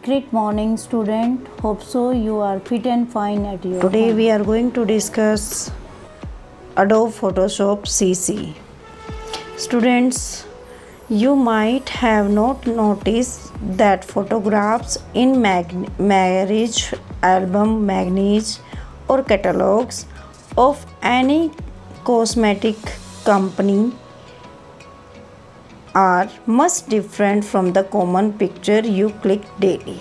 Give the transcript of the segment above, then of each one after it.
Great morning, student. Hope so you are fit and fine at your Today home. we are going to discuss Adobe Photoshop CC. Students, you might have not noticed that photographs in marriage album, magazines, or catalogs of any cosmetic company are much different from the common picture you click daily.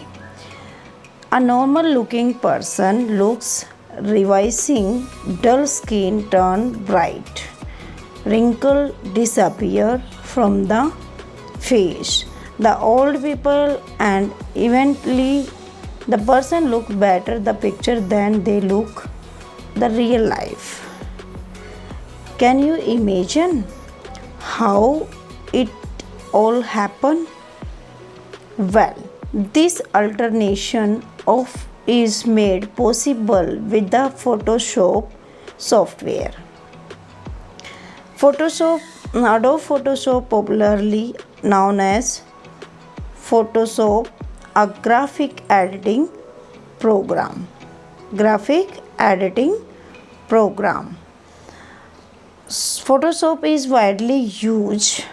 A normal looking person looks revising, dull skin turn bright, wrinkle disappear from the face. The old people and eventually the person look better the picture than they look the real life. Can you imagine how it all happened? Well, this alternation of is made possible with the Photoshop software. Adobe Photoshop, popularly known as Photoshop, a graphic editing program. Photoshop is widely used.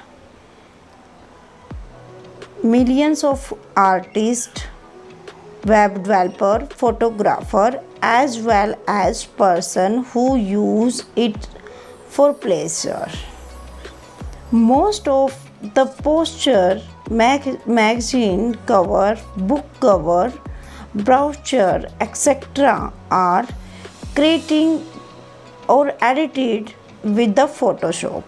Millions of artists, web developer, photographer, as well as person who use it for pleasure. Most of the poster, magazine cover, book cover, brochure, etc. are creating or edited with the Photoshop.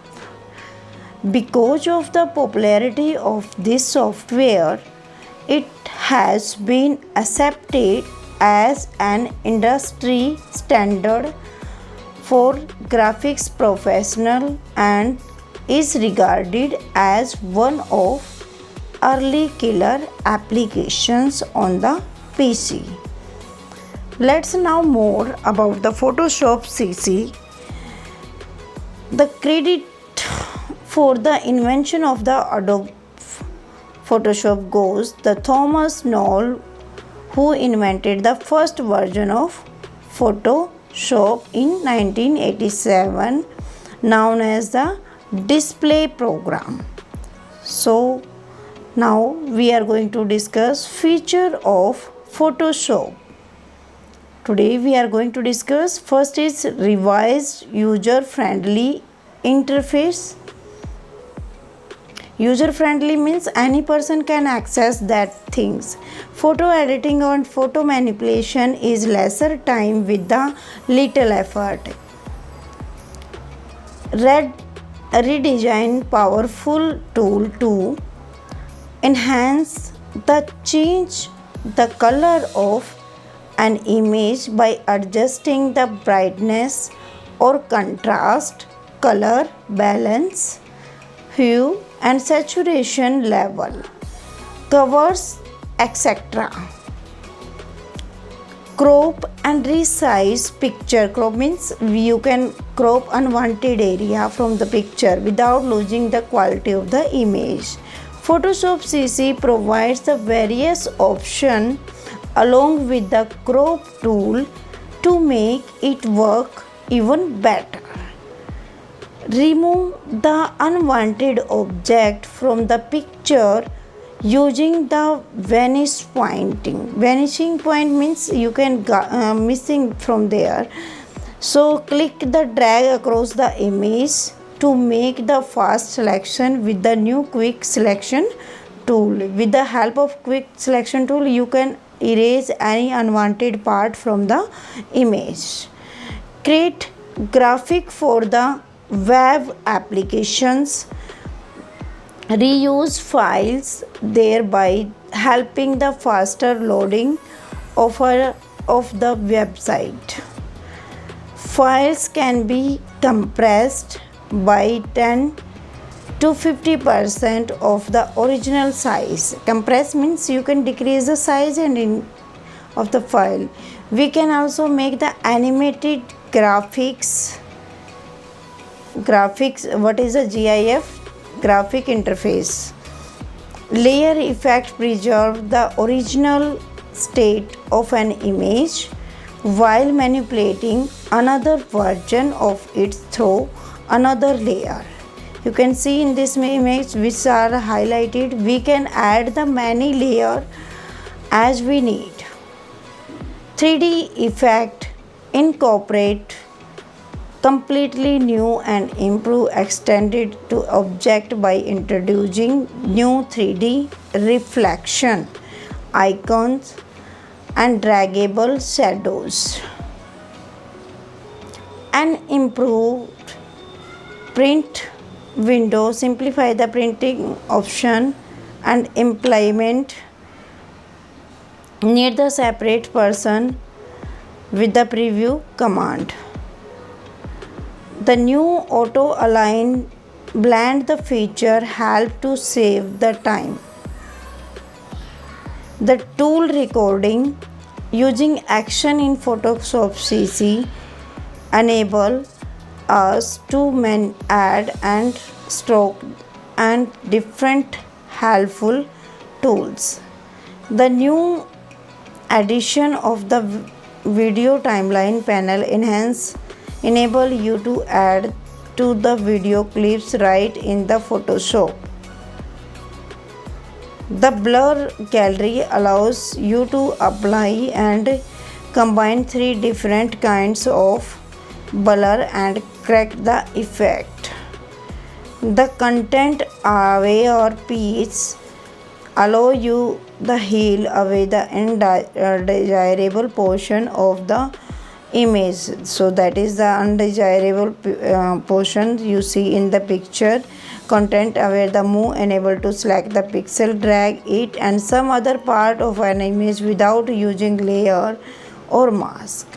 Because of the popularity of this software, it has been accepted as an industry standard for graphics professionals and is regarded as one of early killer applications on the PC. Let's know more about the Photoshop CC. The credit for the invention of the Adobe Photoshop goes to Thomas Knoll, who invented the first version of Photoshop in 1987, known as the display program. So now we are going to discuss feature of Photoshop. Today we are going to discuss first is revised user-friendly interface. User friendly means any person can access that things. Photo editing and photo manipulation is lesser time with the little effort. Redesign powerful tool to enhance change the color of an image by adjusting the brightness or contrast, color balance, hue and saturation level, covers, etc. Crop and resize picture. Crop means you can crop unwanted area from the picture without losing the quality of the image. Photoshop CC provides the various options along with the crop tool to make it work even better. Remove the unwanted object from the picture using the vanishing point means you can missing from there. So click the drag across the image to make the fast selection with the new quick selection tool. With the help of quick selection tool you can erase any unwanted part from the image. Create graphic for the web applications. Reuse files, thereby helping the faster loading of the website. Files can be compressed by 10 to 50% of the original size. Compress means you can decrease the size of the file. We can also make the animated graphics. What is a GIF? Graphic interface. Layer effect preserves the original state of an image while manipulating another version of it through another layer. You can see in this image which are highlighted, we can add the many layer as we need. 3D effect incorporate completely new and improve extended to object by introducing new 3D reflection icons and draggable shadows. An improved print window simplify the printing option and implement need the separate person with the preview command. The new auto align blend the feature help to save the time. The tool recording using action in Photoshop CC enable us to add and stroke and different helpful tools. The new addition of the video timeline panel enable you to add to the video clips right in the Photoshop. The blur gallery allows you to apply and combine 3 different kinds of blur and correct the effect. The content aware piece allow you to heal away the undesirable portion of the image. So that is the undesirable portion you see in the picture. Content aware the move enable to select the pixel, drag it and some other part of an image without using layer or mask.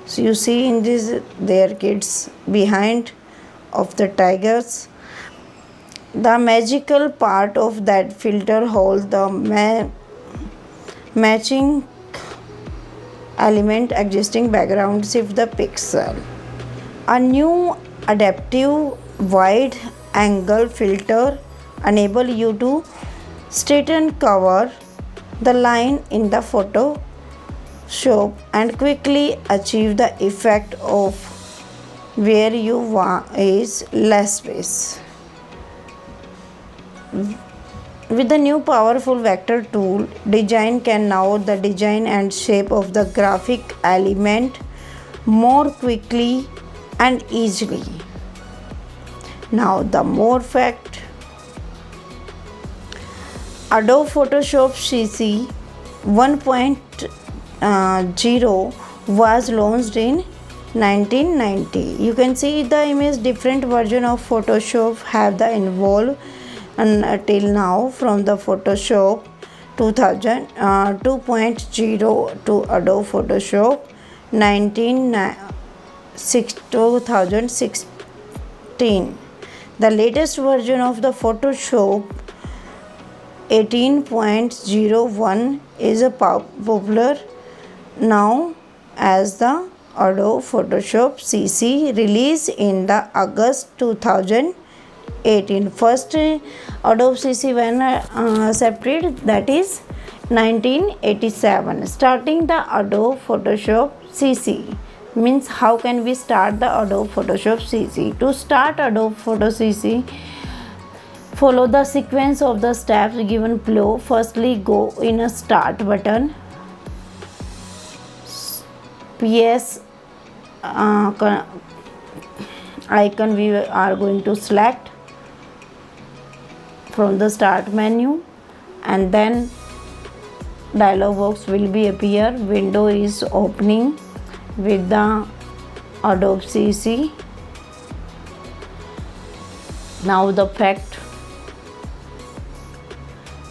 So you see in this their kids behind of the tigers. The magical part of that filter holds the matching element existing background shift the pixel. A new adaptive wide angle filter enable you to straighten cover the line in the Photoshop and quickly achieve the effect of where you want is less space. With the new powerful vector tool, design can now the design and shape of the graphic element more quickly and easily. Now the more fact. Adobe Photoshop CC 1.0 was launched in 1990. You can see the image different version of Photoshop have the involved until now from the Photoshop 2.0 to Adobe Photoshop 2016. The latest version of the Photoshop 18.01 is a popular now as the Adobe Photoshop CC released in the August 2018. First Adobe CC when accepted that is 1987. Starting the Adobe Photoshop CC means how can we start the Adobe Photoshop CC? To start Adobe Photoshop CC, follow the sequence of the steps given below. Firstly, go in a start button. PS icon we are going to select from the start menu and then dialog box will be appear. Window is opening with the Adobe CC. Now the fact.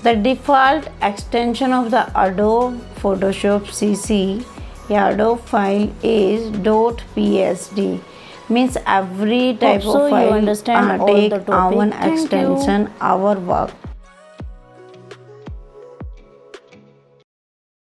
The default extension of the Adobe Photoshop CC Adobe file is .psd means every type Hope so of file you understand all take the topic. our Thank extension you. our work.